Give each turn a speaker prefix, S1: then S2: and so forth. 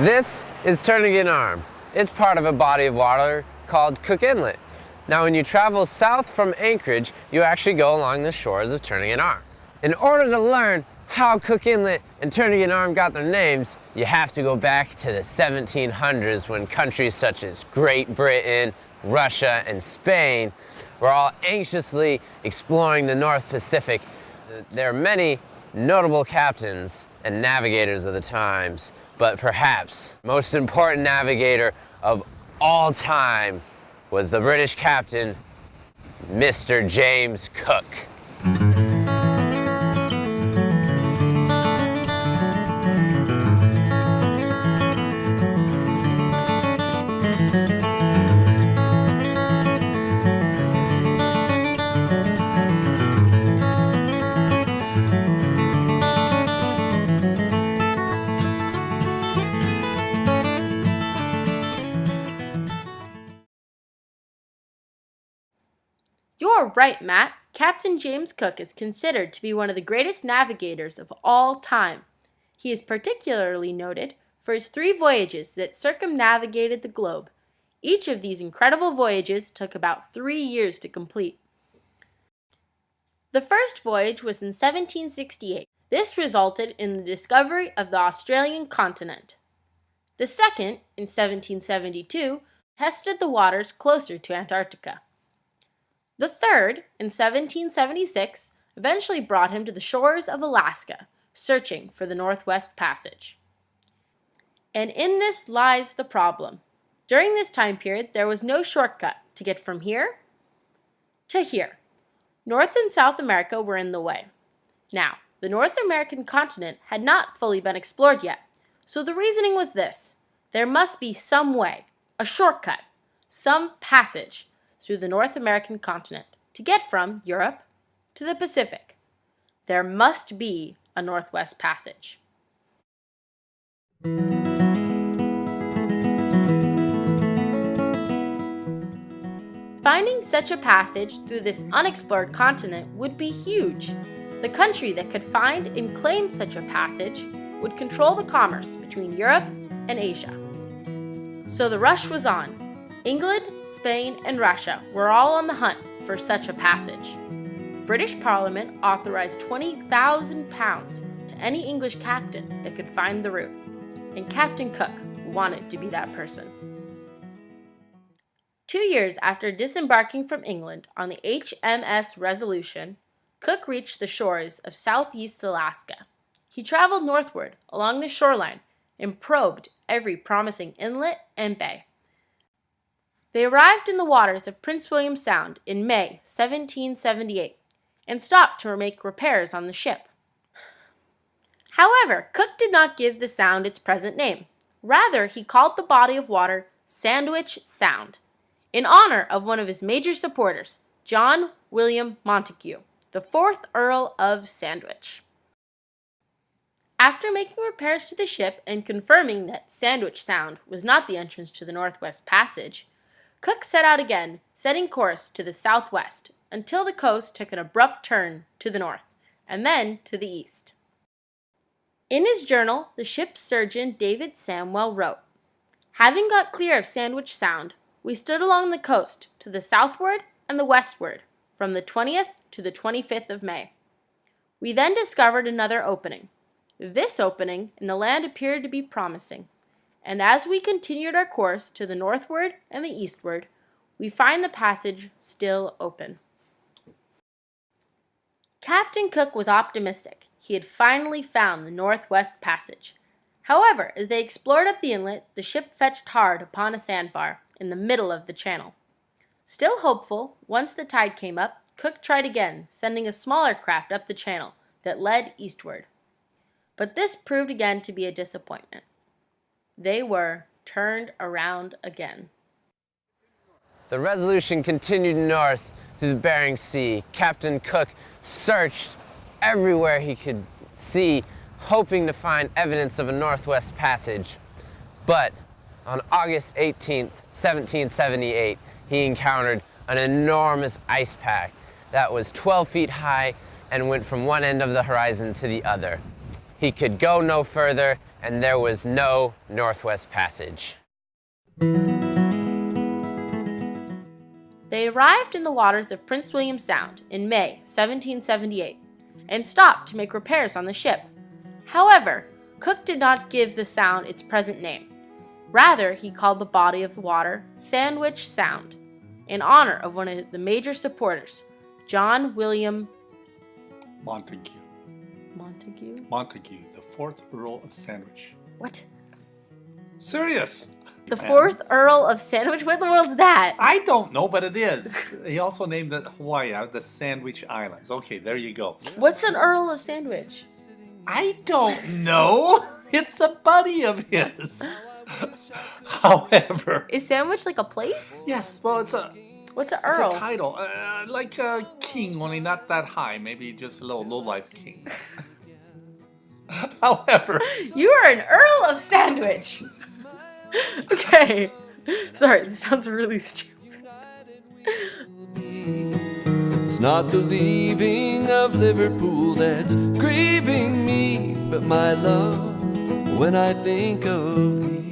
S1: This is Turnagain Arm. It's part of a body of water called Cook Inlet. Now when you travel south from Anchorage, you actually go along the shores of Turnagain Arm. In order to learn how Cook Inlet and Turnagain Arm got their names, you have to go back to the 1700s when countries such as Great Britain, Russia, and Spain were all anxiously exploring the North Pacific. There are many notable captains and navigators of the times, but perhaps most important navigator of all time was the British captain, Mr. James Cook.
S2: You're right, Matt. Captain James Cook is considered to be one of the greatest navigators of all time. He is particularly noted for his 3 voyages that circumnavigated the globe. Each of these incredible voyages took about 3 years to complete. The first voyage was in 1768. This resulted in the discovery of the Australian continent. The second, in 1772, tested the waters closer to Antarctica. The third, in 1776, eventually brought him to the shores of Alaska, searching for the Northwest Passage. And in this lies the problem. During this time period, there was no shortcut to get from here to here. North and South America were in the way. Now, the North American continent had not fully been explored yet, so the reasoning was this: there must be some way, a shortcut, some passage through the North American continent to get from Europe to the Pacific. There must be a Northwest Passage. Finding such a passage through this unexplored continent would be huge. The country that could find and claim such a passage would control the commerce between Europe and Asia. So the rush was on. England, Spain, and Russia were all on the hunt for such a passage. British Parliament authorized £20,000 to any English captain that could find the route, and Captain Cook wanted to be that person. 2 years after disembarking from England on the HMS Resolution, Cook reached the shores of southeast Alaska. He traveled northward along the shoreline and probed every promising inlet and bay. They arrived in the waters of Prince William Sound in May 1778 and stopped to make repairs on the ship. However, Cook did not give the sound its present name. Rather, he called the body of water Sandwich Sound, in honor of one of his major supporters, John William Montagu, the 4th Earl of Sandwich. After making repairs to the ship and confirming that Sandwich Sound was not the entrance to the Northwest Passage, Cook set out again, setting course to the southwest, until the coast took an abrupt turn to the north, and then to the east. In his journal, the ship's surgeon David Samwell wrote, "Having got clear of Sandwich Sound, we stood along the coast to the southward and the westward from the 20th to the 25th of May. We then discovered another opening. This opening in the land appeared to be promising, and as we continued our course to the northward and the eastward, we find the passage still open." Captain Cook was optimistic. He had finally found the Northwest Passage. However, as they explored up the inlet, the ship fetched hard upon a sandbar in the middle of the channel. Still hopeful, once the tide came up, Cook tried again, sending a smaller craft up the channel that led eastward. But this proved again to be a disappointment. They were turned around again.
S1: The Resolution continued north through the Bering Sea. Captain Cook searched everywhere he could see, hoping to find evidence of a Northwest Passage. But on August 18th, 1778, he encountered an enormous ice pack that was 12 feet high and went from one end of the horizon to the other. He could go no further, and there was no Northwest Passage.
S2: They arrived in the waters of Prince William Sound in May 1778 and stopped to make repairs on the ship. However, Cook did not give the sound its present name. Rather, he called the body of water Sandwich Sound, in honor of one of the major supporters, John William
S3: Montague.
S2: Montague?
S3: Montague, the 4th Earl of Sandwich.
S2: What?
S3: Serious.
S2: The 4th Earl of Sandwich? What in the world's that?
S3: I don't know, but it is. He also named it Hawaii, the Sandwich Islands. Okay, there you go.
S2: What's an Earl of Sandwich?
S3: I don't know. It's a buddy of his. However,
S2: Is Sandwich like a place?
S3: yes, well, it's a
S2: What's an
S3: it's
S2: Earl?
S3: a title, like a king, only not that high. Maybe just a little low-life king. However,
S2: You are an Earl of Sandwich! Okay. Sorry, this sounds really stupid.
S4: It's not the leaving of Liverpool that's grieving me, but my love when I think of thee.